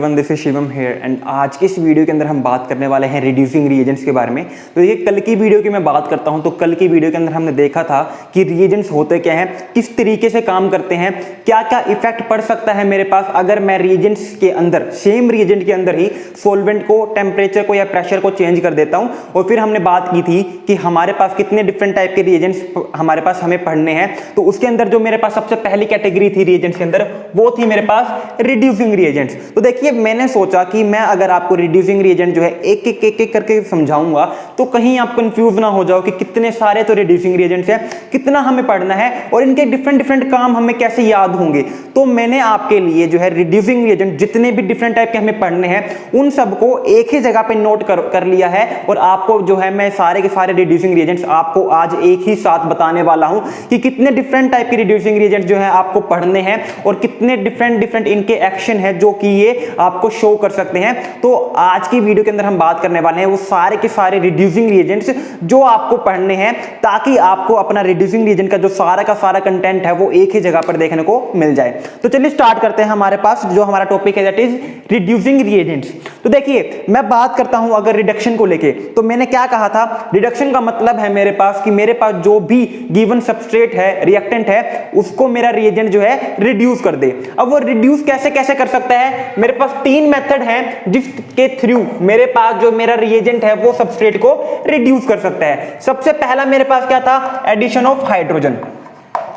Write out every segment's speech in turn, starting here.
Everyone, this is Shivam here and आज के इस वीडियो के अंदर हम बात करने वाले हैं रिड्यूसिंग रिएजेंट्स के बारे में। तो ये कल की वीडियो की मैं बात करता हूं तो कल की वीडियो के अंदर हमने देखा था कि रिएजेंट्स होते क्या हैं, किस तरीके से काम करते हैं, क्या क्या इफेक्ट पड़ सकता है मेरे पास अगर मैं रिएजेंट्स के अंदर, सेम रिएजेंट के अंदर ही सॉल्वेंट को, टेम्परेचर को या प्रेशर को चेंज कर देता हूं। और फिर हमने बात की थी कि हमारे पास कितने डिफरेंट टाइप के रिएजेंट्स हमारे पास हमें पढ़ने हैं। तो उसके अंदर जो मेरे पास सबसे पहली कैटेगरी थी रिएजेंट्स के अंदर, वो थी मेरे पास रिड्यूसिंग रिएजेंट्स। तो देखिए, मैंने सोचा कि मैं अगर आपको रिड्यूसिंग रिएजेंट जो है एक एक करके समझाऊंगा तो कहीं आप कंफ्यूज ना हो जाओ कि कितने सारे तो रिड्यूसिंग रिएजेंट्स हैं, कितना हमें पढ़ना है और इनके डिफरेंट डिफरेंट काम हमें कैसे याद होंगे। तो मैंने आपके लिए जो है रिड्यूसिंग रिएजेंट जितने भी डिफरेंट टाइप के हमें पढ़ने हैं उन सबको एक ही जगह पे नोट कर लिया है। और आपको जो है मैं सारे के सारे रिड्यूसिंग रिएजेंट्स आपको आज एक ही साथ बताने वाला हूं कि कितने डिफरेंट टाइप के रिड्यूसिंग रिएजेंट जो है आपको पढ़ने हैं और कितने डिफरेंट इनके एक्शन है जो कि ये आपको शो कर सकते हैं। तो आज की वीडियो के अंदर हम बात करने वाले हैं वो सारे के सारे रिड्यूसिंग रिएजेंट्स जो आपको पढ़ने हैं, ताकि आपको अपना रिड्यूसिंग रिएजेंट का जो सारा का सारा कंटेंट है वो एक ही जगह पर देखने को मिल जाए। तो चलिए स्टार्ट करते हैं। हमारे पास जो हमारा टॉपिक है दैट इज रिड्यूसिंग रिएजेंट्स। तो देखिए, मैं बात करता हूं अगर रिडक्शन को लेके, तो मैंने क्या कहा था, रिडक्शन का मतलब है मेरे पास कि मेरे पास जो भी गिवन सबस्ट्रेट है, रिएक्टेंट है, उसको मेरा रिएजेंट जो है रिड्यूस कर दे। अब वो रिड्यूस कैसे कैसे कर सकता है, मेरे पास तीन मेथड हैं जिसके थ्रू मेरे पास जो मेरा रिएजेंट है वो सबस्ट्रेट को रिड्यूस कर सकता है। सबसे पहला मेरे पास क्या था, एडिशन ऑफ हाइड्रोजन।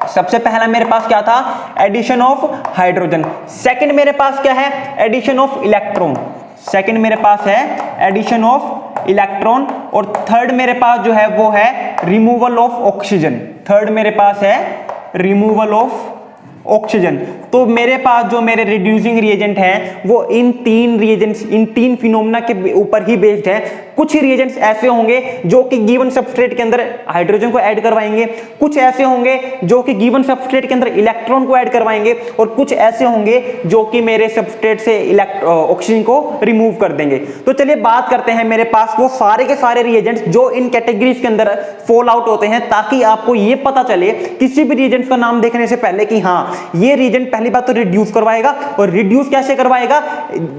सबसे पहला मेरे पास क्या था, एडिशन ऑफ हाइड्रोजन। सेकंड मेरे पास क्या है, एडिशन ऑफ इलेक्ट्रॉन। सेकंड मेरे पास है एडिशन ऑफ इलेक्ट्रॉन। और थर्ड मेरे पास जो है वो है रिमूवल ऑफ ऑक्सीजन। थर्ड मेरे पास है रिमूवल ऑफ ऑक्सीजन। तो मेरे पास जो मेरे रिड्यूसिंग रिएजेंट हैं वो इन तीन रिएजेंट्स, इन तीन फिनोमेना के ऊपर ही बेस्ड है। कुछ रिएजेंट्स ऐसे होंगे जो कि गिवन सबस्ट्रेट के अंदर हाइड्रोजन को ऐड करवाएंगे, कुछ ऐसे होंगे जो कि गिवन सबस्ट्रेट के अंदर इलेक्ट्रॉन को ऐड करवाएंगे, और कुछ ऐसे होंगे जो कि मेरे सबस्ट्रेट से ऑक्सीजन को रिमूव कर देंगे। तो चलिए बात करते हैं मेरे पास वो सारे के सारे रिएजेंट्स जो इन कैटेगरीज के अंदर फॉल आउट होते हैं, ताकि आपको ये पता चले किसी भी रिएजेंट का नाम देखने से पहले कि हाँ, ये रिएजेंट पहली बात तो रिड्यूस करवाएगा, और रिड्यूस कैसे करवाएगा,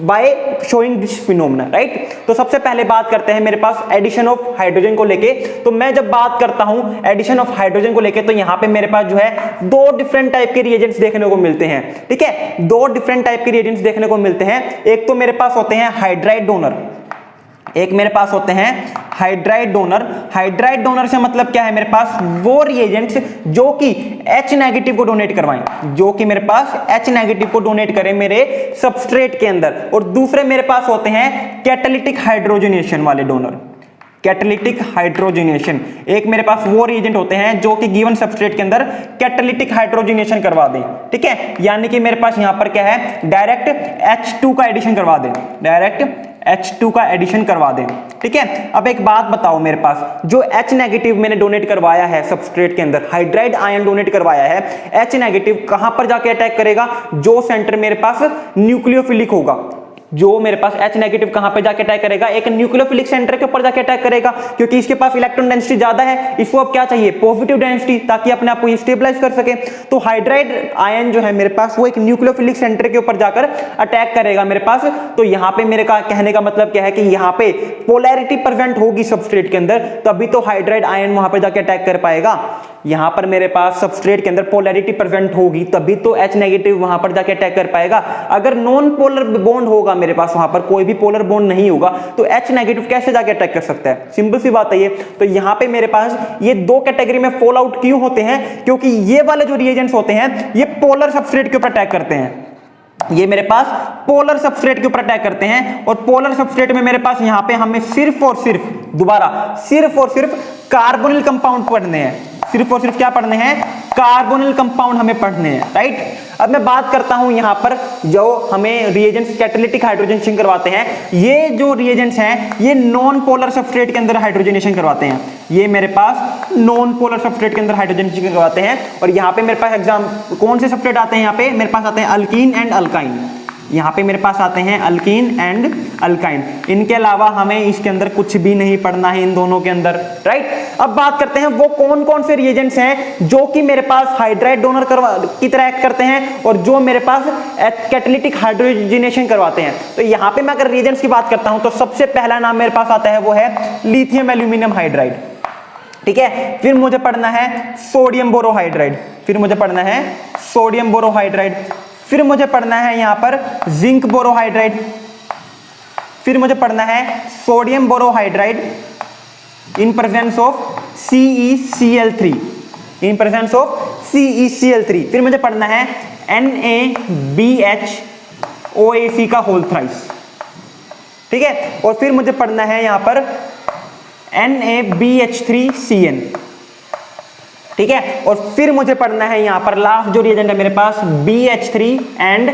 by showing this phenomena, right. तो सबसे पहले बात करते हैं मेरे पास एडिशन ऑफ हाइड्रोजन को लेके। तो मैं जब बात करता हूं एडिशन ऑफ हाइड्रोजन को लेके, तो यहां पे मेरे पास जो है दो डिफरेंट टाइप के रिएजेंट्स देखने को मिलते हैं। ठीक है, दो डिफरेंट टाइप के रिएजेंट्स देखने को मिलते हैं। एक तो मेरे पास होते हैं हाइड्राइड डोनर, एक मेरे पास होते हैं हाइड्राइड डोनर। हाइड्राइड डोनर से मतलब क्या है, मेरे पास वो रिएजेंट्स जो कि H नेगेटिव को डोनेट करवाएं, जो कि मेरे पास H नेगेटिव को डोनेट करें मेरे सबस्ट्रेट के अंदर। और दूसरे मेरे पास होते हैं कैटालिटिक हाइड्रोजनेशन वाले डोनर। कैटालिटिक हाइड्रोजनेशन, एक मेरे पास वो रिएजेंट होते हैं जो कि गिवन सबस्ट्रेट के अंदर कैटालिटिक हाइड्रोजनेशन करवा दें। ठीक है, यानी कि मेरे पास यहां पर क्या है, डायरेक्ट H2 का एडिशन करवा दें, डायरेक्ट H2 का एडिशन करवा दें। ठीक है, अब एक बात बताओ, मेरे पास जो H नेगेटिव मैंने डोनेट करवाया है सबस्ट्रेट के अंदर, हाइड्राइड आयन डोनेट करवाया है, H नेगेटिव कहां पर जाके अटैक करेगा, जो सेंटर मेरे पास न्यूक्लियोफिलिक होगा, जो मेरे पास H नेगेटिव कहां पे जाके अटैक करेगा, एक न्यूक्लियोफिलिक सेंटर के ऊपर जाके अटैक करेगा, क्योंकि इसके पास इलेक्ट्रॉन डेंसिटी ज्यादा है। इसको अब क्या चाहिए, पॉजिटिव डेंसिटी, ताकि अपने आप को स्टेबलाइज कर सके। तो हाइड्राइड आयन जो है मेरे पास वो एक न्यूक्लियोफिलिक सेंटर के ऊपर जाकर अटैक करेगा मेरे पास। तो यहां पे मेरे का कहने का मतलब क्या है कि यहां पे पोलैरिटी प्रेजेंट होगी सबस्ट्रेट के अंदर, तभी तो हाइड्राइड आयन वहां पे जाके अटैक कर पाएगा। यहां पर मेरे पास सबस्ट्रेट के अंदर पोलैरिटी प्रेजेंट होगी तभी तो H नेगेटिव वहां पर जाके अटैक कर पाएगा। अगर नॉन पोलर बॉन्ड होगा मेरे पास, वहां पर कोई भी पोलर बॉन्ड नहीं होगा, तो H नेगेटिव कैसे जाके अटैक कर सकता है, सिंपल सी बात है ये। तो यहां पे मेरे पास ये दो कैटेगरी में फॉल आउट क्यों होते हैं, क्योंकि ये वाले जो रिएजेंट्स होते हैं ये पोलर सबस्ट्रेट के ऊपर अटैक करते हैं। ये मेरे पास पोलर सबस्ट्रेट के ऊपर अटैक करते हैं, और पोलर सबस्ट्रेट में मेरे पास यहां पे हमें सिर्फ और सिर्फ, दोबारा सिर्फ और सिर्फ कार्बोनिल कंपाउंड पढ़ने हैं, सिर्फ और सिर्फ क्या पढ़ने हैं, कार्बोनिल कंपाउंड हमें पढ़ने हैं, राइट। अब मैं बात करता हूं यहां पर जो हमें रिएजेंट्स कैटालिटिक हाइड्रोजनेशन करवाते हैं, ये जो रिएजेंट्स हैं ये नॉन पोलर सबस्ट्रेट के अंदर हाइड्रोजनेशन करवाते हैं। ये मेरे पास नॉन पोलर सबस्ट्रेट के अंदर हाइड्रोजनेशन करवाते हैं। और यहां पे मेरे पास एग्जाम कौन से सबस्ट्रेट आते हैं, यहां पे मेरे पास आते हैं अल्कीन एंड अल्काइन। यहाँ पे मेरे पास आते हैं अल्कीन एंड अल्काइन। इनके अलावा हमें इसके अंदर कुछ भी नहीं पढ़ना है इन दोनों के अंदर, राइट। अब बात करते हैं वो कौन कौन से रिएजेंट्स हैं जो कि मेरे पास हाइड्राइड डोनर की तरह एक्ट करते हैं और जो मेरे पास कैटालिटिक हाइड्रोजनेशन करवाते हैं। तो यहाँ पे मैं अगर रिएजेंट्स की बात करता हूं तो सबसे पहला नाम मेरे पास आता है वो है लिथियम एल्यूमिनियम हाइड्राइड, ठीक है। फिर मुझे पढ़ना है सोडियम बोरोहाइड्राइड, फिर मुझे पढ़ना है सोडियम बोरोहाइड्राइड, फिर मुझे पढ़ना है यहां पर जिंक बोरोहाइड्राइड, फिर मुझे पढ़ना है sodium borohydride in presence of CeCl3, in presence of CeCl3। फिर मुझे पढ़ना है NaBH का होल थ्राइस, ठीक है। और फिर मुझे पढ़ना है यहां पर NaBH3Cn, ठीक है। और फिर मुझे पढ़ना है यहां पर लास्ट जो रिएजेंट है मेरे पास BH3 एंड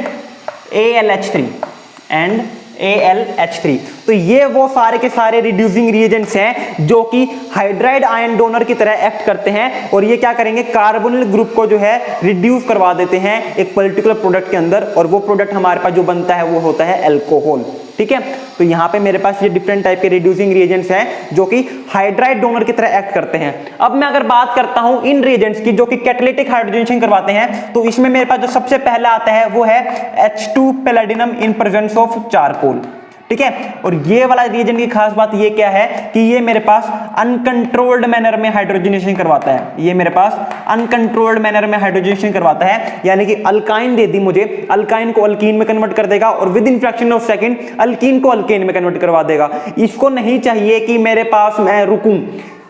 ALH3 तो ये वो सारे के सारे रिड्यूसिंग रिएजेंट्स हैं जो कि हाइड्राइड आयन डोनर की तरह एक्ट करते हैं और ये क्या करेंगे, कार्बोनिल ग्रुप को जो है रिड्यूस करवा देते हैं एक पर्टिकुलर प्रोडक्ट के अंदर और वो प्रोडक्ट हमारे पास जो बनता है वो होता है अल्कोहल, ठीक है। तो यहाँ पे मेरे पास ये डिफरेंट टाइप के रिड्यूसिंग रिएजेंट्स हैं जो कि हाइड्राइड डोनर की तरह एक्ट करते हैं। अब मैं अगर बात करता हूं इन रिएजेंट्स की जो कि कैटालिटिक हाइड्रोजनेशन करवाते हैं तो इसमें मेरे पास जो सबसे पहला आता है वो है H2 palladium in presence of charcoal, ठीक है। और ये वाला रिएजेंट की खास बात ये क्या है कि ये मेरे पास अनकंट्रोल्ड मैनर में हाइड्रोजनेशन करवाता है, ये मेरे पास अनकंट्रोल्ड मैनर में हाइड्रोजनेशन करवाता है, यानी कि अल्काइन दे दी मुझे, अल्काइन को अल्कीन में कन्वर्ट कर देगा और with in fraction of second alkyne को अल्केन में कन्वर्ट करवा देगा। इसको नहीं चाहिए कि मेरे पास मैं रुकूं,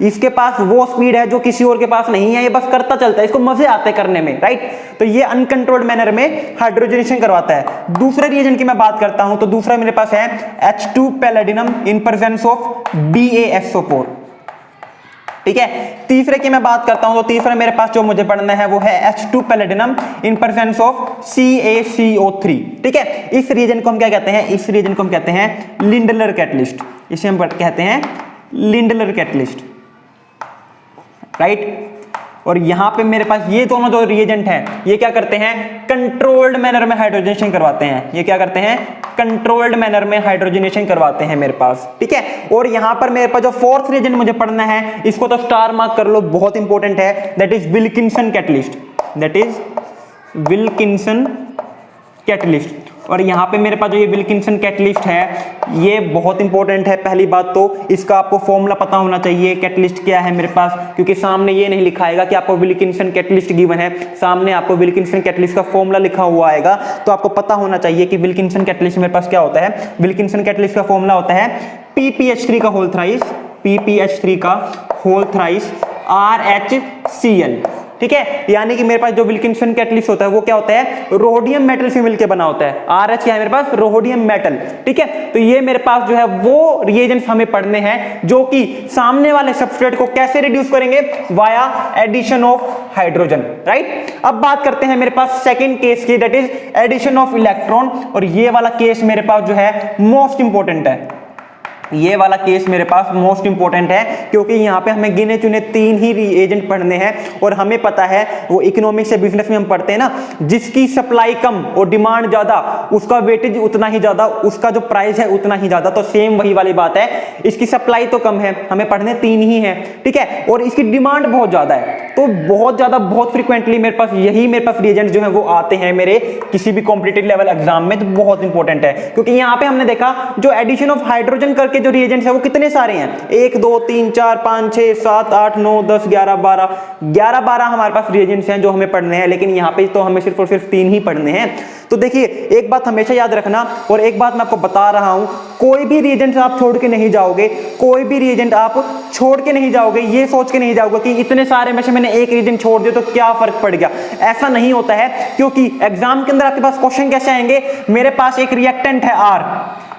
इसके पास वो स्पीड है जो किसी और के पास नहीं है, ये बस करता चलता है, इसको मजे आते हैं करने में, राइट। तो ये अनकंट्रोल्ड मैनर में हाइड्रोजनेशन करवाता है। दूसरे रिएजेंट की मैं बात करता हूं तो दूसरा मेरे पास है H2 palladium in presence of BaSO4, ठीक है। तीसरे की मैं बात करता हूं तो तीसरा मेरे पास जो मुझे पढ़ना है वो है H2 palladium in presence of CaCO3, ठीक है। इस रिएजेंट को हम क्या कहते हैं, इस रिएजेंट को हम कहते हैं लिंडलर कैटलिस्ट, इसे हम कहते हैं लिंडलर कैटलिस्ट, राइट। और यहां पे मेरे पास ये दोनों जो रिएजेंट हैं ये क्या करते हैं, कंट्रोल्ड मैनर में हाइड्रोजनेशन करवाते हैं, ये क्या करते हैं, कंट्रोल्ड मैनर में हाइड्रोजनेशन करवाते हैं मेरे पास, ठीक है। और यहां पर मेरे पास जो फोर्थ रिएजेंट मुझे पढ़ना है इसको तो स्टार मार्क कर लो, बहुत इंपॉर्टेंट है, that is Wilkinson catalyst, that is Wilkinson catalyst. और यहाँ पे मेरे पास जो ये विल्किंसन कैटलिस्ट है ये बहुत इंपॉर्टेंट है। पहली बात तो इसका आपको फॉर्मूला पता होना चाहिए, कैटलिस्ट क्या है मेरे पास, क्योंकि सामने ये नहीं लिखा आएगा कि आपको विल्किंसन कैटलिस्ट गिवन है, सामने आपको विल्किंसन कैटलिस्ट का फॉर्मूला लिखा हुआ आएगा। तो आपको पता होना चाहिए कि विल्किंसन कैटलिस्ट मेरे पास क्या होता है। विल्किंसन कैटलिस्ट का फॉर्मूला होता है PPH3 का होल थ्राइस, PPH3 का होल थ्राइस RHCl, ठीक है। यानी कि मेरे पास जो विल्किंसन कैटलिस्ट होता है वो क्या होता है, रोडियम मेटल से मिलकर बना होता है। RH क्या है मेरे पास, रोडियम मेटल, ठीक है। तो ये मेरे पास जो है वो रिएजेंट्स हमें पढ़ने हैं जो कि सामने वाले सबस्ट्रेट को कैसे रिड्यूस करेंगे, via addition of hydrogen, right. अब बात करते हैं मेरे पास सेकंड केस की, that is addition of electron. और ये वाला केस मेरे पास जो है मोस्ट इंपॉर्टेंट है, ये वाला केस मेरे पास मोस्ट इंपॉर्टेंट है क्योंकि यहाँ पे हमें गिने चुने 3 ही रिएजेंट पढ़ने हैं और हमें पता है वो इकोनॉमिक्स या बिजनेस में हम पढ़ते हैं ना, जिसकी सप्लाई कम और डिमांड ज्यादा उसका वेटेज उतना ही ज्यादा, उसका जो प्राइस है उतना ही ज्यादा। तो सेम वही वाली बात है, इसकी सप्लाई तो कम है, हमें पढ़ने 3 ही है, ठीक है, और इसकी डिमांड बहुत ज्यादा है। तो बहुत ज्यादा बहुत फ्रिक्वेंटली मेरे पास यही मेरे पास रिएजेंट जो है वो आते हैं मेरे किसी भी कॉम्पिटिटिव लेवल एग्जाम में, तो बहुत इंपॉर्टेंट है क्योंकि यहाँ पे हमने देखा जो एडिशन ऑफ हाइड्रोजन करके जो रिएजेंट्स है वो कितने सारे हैं, 1 2 3 4 5 6 7 8 9 10 11 12 हमारे पास रिएजेंट्स हैं जो हमें पढ़ने हैं, लेकिन यहाँ पे तो हमें सिर्फ और सिर्फ 3 ही पढ़ने हैं। तो देखिए एक बात हमेशा याद रखना, और एक बात मैं आपको बता रहा हूं, कोई भी रिएजेंट आप छोड़ के नहीं जाओगे, कोई भी रिएजेंट आप छोड़ के नहीं जाओगे ये सोच के नहीं जाओगे कि इतने सारे में से मैंने एक रिएजेंट छोड़ दिया तो क्या फर्क पड़ गया। ऐसा नहीं होता है, क्योंकि एग्जाम के अंदर आपके पास क्वेश्चन कैसे आएंगे, मेरे पास एक रिएक्टेंट है R,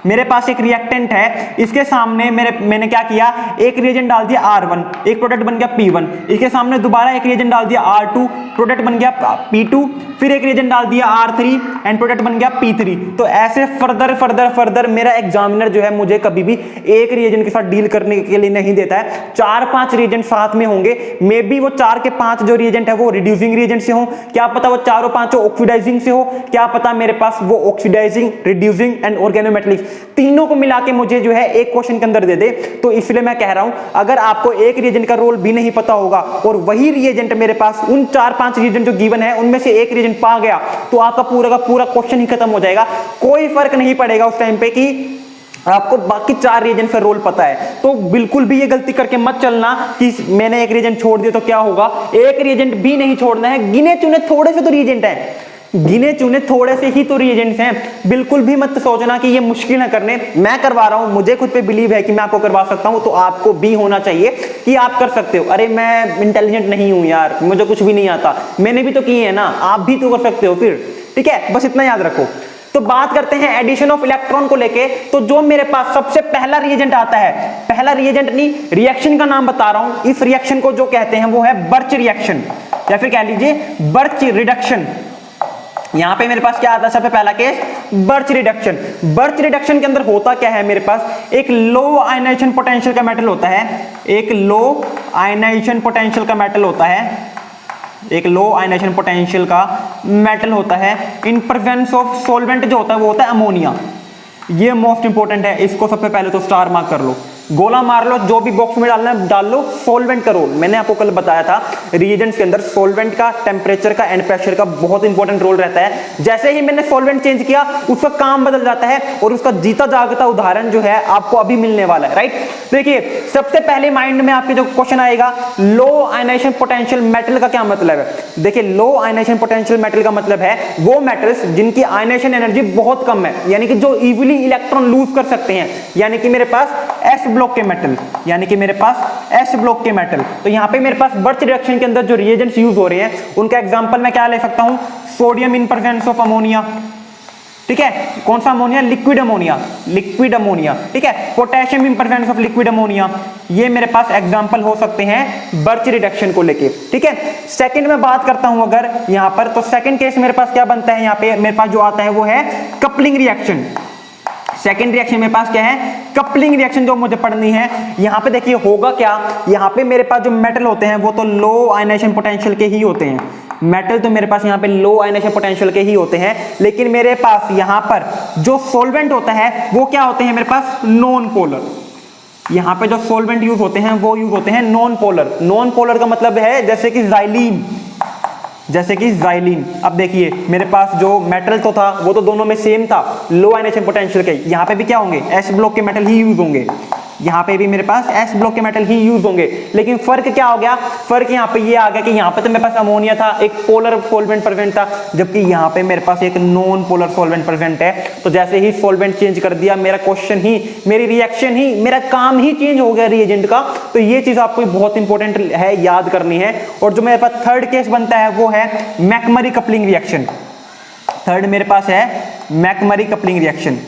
मेरे पास एक रिएक्टेंट है, इसके सामने मैंने क्या किया, एक रिएजेंट डाल दिया R1, एक प्रोडक्ट बन गया P1, इसके सामने दोबारा एक रिएजेंट डाल दिया R2, प्रोडक्ट बन गया P2, फिर एक रिएजेंट डाल दिया R3 एंड प्रोडक्ट बन गया P3। तो ऐसे फर्दर मेरा एग्जामिनर जो है मुझे कभी भी एक रिएजेंट के साथ डील करने के लिए नहीं देता है। 4-5 रिएजेंट साथ में होंगे, मे बी वो 4 के 5 जो रिएजेंट है वो रिड्यूसिंग रिएजेंट से हो, क्या पता वो 4-5 ऑक्सीडाइजिंग से हो, क्या पता मेरे पास वो ऑक्सीडाइजिंग, रिड्यूसिंग एंड ऑर्गेनोमेटेलिक तीनों को मिला के मुझे जो है एक क्वेश्चन के अंदर दे दे। तो इसलिए मैं कह रहा हूं अगर आपको एक रिएजेंट का रोल भी नहीं पता होगा और वही रिएजेंट मेरे पास उन 4-5 रिएजेंट जो गिवन है उनमें से एक रिएजेंट पा गया तो आपका पूरा का पूरा क्वेश्चन ही खत्म हो जाएगा। कोई फर्क नहीं पड़ेगा उस टाइम पे कि आपको बाकी 4 रिएजेंट का रोल पता है। तो बिल्कुल भी ये गलती करके मत चलना कि मैंने एक रिएजेंट छोड़ दिया तो क्या होगा। एक रिएजेंट भी नहीं छोड़ना है, गिने चुने थोड़े से तो रिएजेंट है, गिने चुने थोड़े से ही तो रिएजेंट्स हैं। बिल्कुल भी मत सोचना कि ये मुश्किल है करने, मैं करवा रहा हूं, मुझे खुद पे बिलीव है कि मैं आपको करवा सकता हूं, तो आपको भी होना चाहिए कि आप कर सकते हो। अरे मैं इंटेलिजेंट नहीं हूं यार, मुझे कुछ भी नहीं आता, मैंने भी तो किए है ना, आप भी तो कर सकते हो फिर, ठीक है, बस इतना याद रखो। तो बात करते हैं एडिशन ऑफ इलेक्ट्रॉन को लेके। तो जो मेरे पास सबसे पहला रिएजेंट आता है, पहला रिएजेंट नहीं, रिएक्शन का नाम बता रहा हूं, इस रिएक्शन को जो कहते हैं वो है बर्च रिएक्शन या फिर कह लीजिए बर्च रिडक्शन। यहां पे मेरे पास क्या आता है, सबसे पहला case birch reduction. Birch reduction के अंदर होता क्या है, मेरे पास एक लो आयनाइजेशन पोटेंशियल का मेटल होता है, एक लो आयनाइजेशन पोटेंशियल का मेटल होता है, एक लो आयनाइजेशन पोटेंशियल का मेटल होता है इन प्रेजेंस ऑफ सॉल्वेंट जो होता है वो होता है अमोनिया। ये मोस्ट इंपॉर्टेंट है, इसको सबसे पहले तो स्टार मार्क कर लो, गोला मार लो, जो भी बॉक्स में डालना है डाल लो। सॉल्वेंट का रोल मैंने आपको कल बताया था, रिएजेंट्स के अंदर सॉल्वेंट का टेम्परेचर का एंड प्रेशर का बहुत इंपॉर्टेंट रोल रहता है। जैसे ही मैंने सॉल्वेंट चेंज किया उसका काम बदल जाता है और उसका जीता जागता उदाहरण जो है आपको अभी मिलने वाला है, राइट। देखिए सबसे पहले माइंड में आपके जो क्वेश्चन आएगा, लो आयनाइजेशन पोटेंशियल मेटल का क्या मतलब है। देखिए लो आयनाइजेशन पोटेंशियल मेटल का मतलब है वो मेटल्स जिनकी आयनाइजेशन एनर्जी बहुत कम है, यानी कि जो इजीली इलेक्ट्रॉन लूज कर सकते हैं, यानी कि मेरे पास एस ब्लॉक के मेटल, यानी कि मेरे पास एस ब्लॉक के मेटल। तो यहां पे मेरे पास बर्च रिएक्शन के अंदर जो रिएजेंट्स यूज हो रहे हैं उनका एग्जांपल मैं क्या ले सकता हूं, sodium in presence of ammonia, ठीक है, कौन सा ammonia, liquid ammonia, liquid ammonia, ठीक है, potassium in presence of liquid ammonia, ये मेरे पास एग्जांपल हो सकते हैं बर्च रिडक्शन को लेके, ठीक है। सेकंड में बात करता हूं अगर यहां पर, तो सेकंड केस मेरे पास क्या बनता है, यहां पे मेरे पास जो आता है वो है कपलिंग रिएक्शन। सेकेंड रिएक्शन मेरे पास क्या है, कपलिंग रिएक्शन जो मुझे पढ़नी है। यहां पे देखिए होगा क्या, यहां पे मेरे पास जो मेटल होते हैं वो तो लो आयनाइजेशन पोटेंशियल के ही होते हैं, मेटल तो मेरे पास यहां पे लो आयनाइजेशन पोटेंशियल के ही होते हैं, लेकिन मेरे पास यहां पर जो सॉल्वेंट होता है वो क्या होते हैं मेरे पास, नॉन पोलर। यहां पे जो सॉल्वेंट यूज होते हैं वो यूज होते हैं नॉन पोलर। नॉन पोलर का मतलब है जैसे कि ज़ाइलीन, जैसे कि ज़ाइलीन। अब देखिए मेरे पास जो मेटल तो था वो तो दोनों में सेम था, लो आयनाइजेशन पोटेंशियल के, यहाँ पे भी क्या होंगे, एस ब्लॉक के मेटल ही यूज होंगे, यहाँ पे भी मेरे पास एस ब्लॉक के मेटल ही यूज होंगे। लेकिन फर्क क्या हो गया, फर्क यहाँ पे ये आ गया कि यहाँ पे तो मेरे पास अमोनिया था, एक पोलर सॉल्वेंट प्रेजेंट था, जबकि यहाँ पे मेरे पास एक नॉन पोलर सॉल्वेंट प्रेजेंट है। तो जैसे ही सॉल्वेंट चेंज कर दिया, मेरा क्वेश्चन ही, मेरी रिएक्शन ही, मेरा काम ही चेंज हो गया रिएजेंट का। तो ये चीज आपको बहुत इंपॉर्टेंट है, याद करनी है। और जो मेरे पास थर्ड केस बनता है वो है मैकमरी कपलिंग रिएक्शन। थर्ड मेरे पास है मैकमरी कपलिंग रिएक्शन,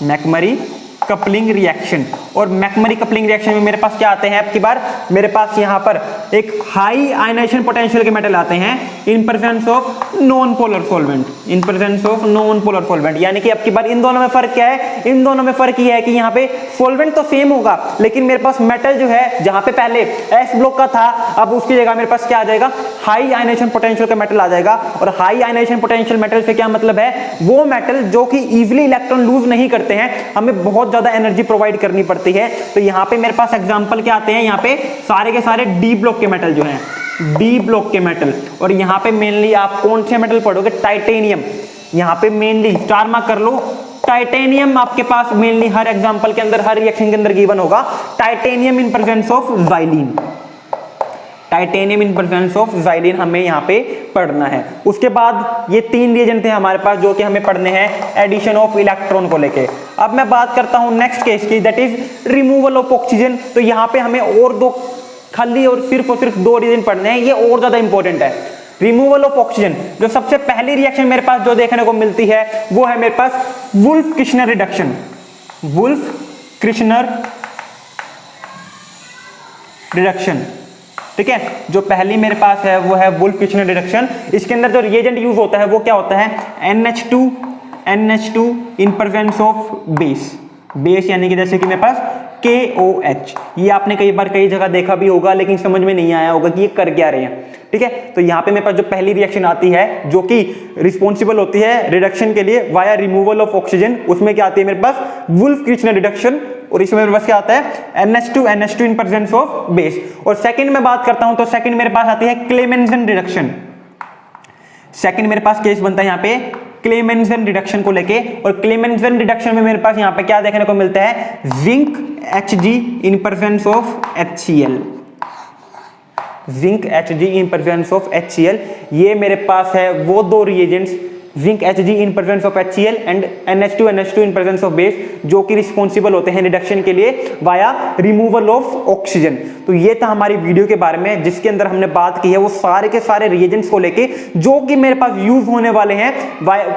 मैकमरी कपलिंग रिएक्शन। और मैकमरी कपलिंग रिएक्शन में मेरे पास क्या आते हैं, अब की बार मेरे पास यहां पर एक हाई आयनाइजेशन पोटेंशियल के मेटल आते हैं इन presence of non polar solvent, in presence of non polar solvent. यानी कि अब की बार इन दोनों में फर्क क्या है, इन दोनों में फर्क ये है कि यहाँ पे सॉल्वेंट तो सेम होगा, लेकिन मेरे पास मेटल जो है जहां पे पहले एस ब्लॉक का था, अब उसकी जगह मेरे पास क्या आ जाएगा, हाई आयनाइजेशन पोटेंशियल का मेटल आ जाएगा। और हाई आयनाइजेशन पोटेंशियल मेटल से क्या मतलब है, वो मेटल जो कि इजीली इलेक्ट्रॉन लूज नहीं करते हैं, हमें बहुत ज्यादा एनर्जी प्रोवाइड करनी पड़ती है। तो यहाँ पे मेरे पास एग्जांपल क्या आते हैं, यहाँ पे सारे के सारे डी ब्लॉक के मेटल जो हैं, डी ब्लॉक के मेटल। और यहाँ पे मेनली आप कौन से मेटल पढ़ोगे, टाइटेनियम। यहाँ पे मेनली स्टार मार्क कर लो, टाइटेनियम आपके पास मेनली हर एग्जांपल के अंदर, हर रिएक्शन के अंदर गिवन होगा, titanium in presence of xylene, titanium in presence of xylene हमें यहाँ पे पढ़ना है। उसके बाद ये 3 रिएजेंट थे हमारे पास जो कि हमें पढ़ने हैं एडिशन ऑफ इलेक्ट्रॉन को लेके। अब मैं बात करता हूं नेक्स्ट केस की, that is removal of oxygen. तो यहाँ पे हमें और खाली और सिर्फ 2 रिएजेंट पढ़ने हैं, ये और ज्यादा इंपॉर्टेंट है। रिमूवल ऑफ ऑक्सीजन, जो सबसे पहली रिएक्शन मेरे पास जो देखने को मिलती है वो है मेरे पास Wolff Kishner reduction, Wolff Kishner reduction. ठीक है। जो पहली मेरे पास है वो है वुल्फ किचनर रिडक्शन। इसके अंदर जो रिएजेंट यूज होता है वो क्या होता है, NH2 in presence of base यानी कि जैसे कि मेरे पास KOH। ये आपने कई बार कई जगह देखा भी होगा लेकिन समझ में नहीं आया होगा कि ये कर क्या रहे हैं। ठीक है, तो यहाँ पे मेरे पास जो पहली रिएक्शन आती है जो कि रिस्पॉन्सिबल होती है रिडक्शन के लिए वाया रिमूवल ऑफ ऑक्सीजन, उसमें क्या आती है मेरे पास वुल्फ किचनर रिडक्शन। और इसमें मेरे पास क्या आता है NH2 in presence of base. और सेकंड में बात करता हूं तो सेकंड मेरे पास आती है क्लेमेंसन रिडक्शन। सेकंड मेरे पास केस बनता है यहाँ पे क्लेमेंसन रिडक्शन को लेके। और क्लेमेंसन रिडक्शन में मेरे पास यहाँ पे क्या देखने को मिलता है, zinc Hg in presence of HCl। Zinc Hg in presence of HCl, ये मेरे पास है वो दो reagents, zinc Hg in presence of HCl and NH2 in presence of base, जो कि रिस्पॉन्सिबल होते हैं रिडक्शन के लिए वाया रिमूवल ऑफ ऑक्सीजन। तो ये था हमारी वीडियो के बारे में जिसके अंदर हमने बात की है वो सारे के सारे रिएजेंट्स को लेके जो कि मेरे पास यूज होने वाले हैं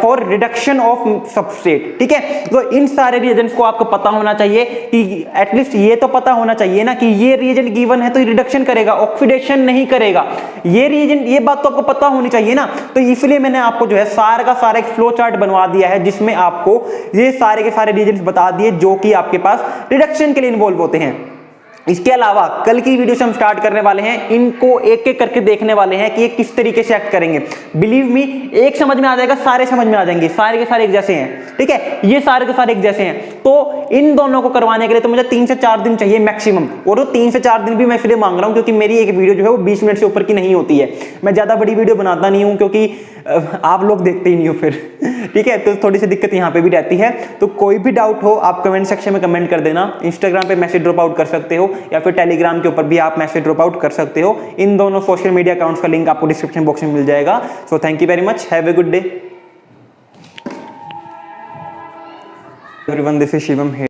फॉर रिडक्शन ऑफ सबस्ट्रेट। ठीक है, तो इन सारे रिएजेंट्स को आपको पता होना चाहिए कि एटलीस्ट ये तो पता होना चाहिए ना कि ये रिएजेंट गिवन है तो रिडक्शन करेगा, ऑक्सीडेशन नहीं करेगा। ये रिएजेंट, ये बात तो आपको पता होनी चाहिए ना। तो इसलिए मैंने आपको जो है सारा का सारा एक फ्लो चार्ट बनवा दिया है जिसमें आपको ये सारे के सारे रिएजेंट्स बता दिए जो कि आपके पास रिडक्शन के लिए इन्वॉल्व होते हैं। इसके अलावा कल की वीडियो से हम स्टार्ट करने वाले हैं, इनको एक एक करके देखने वाले हैं कि ये किस तरीके से एक्ट करेंगे। बिलीव मी, एक समझ में आ जाएगा, सारे समझ में आ जाएंगे, सारे के सारे एक जैसे हैं। ठीक है, ये सारे के सारे एक जैसे हैं। तो इन दोनों को करवाने के लिए तो मुझे 3 से 4 दिन चाहिए मैक्सिमम। और वो 3 से 4 दिन भी मैं इसलिए मांग रहा हूं क्योंकि मेरी एक वीडियो जो है वो 20 मिनट से ऊपर की नहीं होती है। मैं ज्यादा बड़ी वीडियो बनाता नहीं हूं क्योंकि आप लोग देखते ही नहीं हो फिर। ठीक है, तो थोड़ी सी दिक्कत यहाँ पे भी रहती है। तो कोई भी डाउट हो आप कमेंट सेक्शन में कमेंट कर देना। इंस्टाग्राम पे मैसेज ड्रॉप आउट कर सकते हो या फिर टेलीग्राम के ऊपर भी आप मैसेज ड्रॉप आउट कर सकते हो। इन दोनों सोशल मीडिया अकाउंट्स का लिंक आपको डिस्क्रिप्शन बॉक्स में मिल जाएगा। So thank you very much, have a good day everyone, this is Shivam here.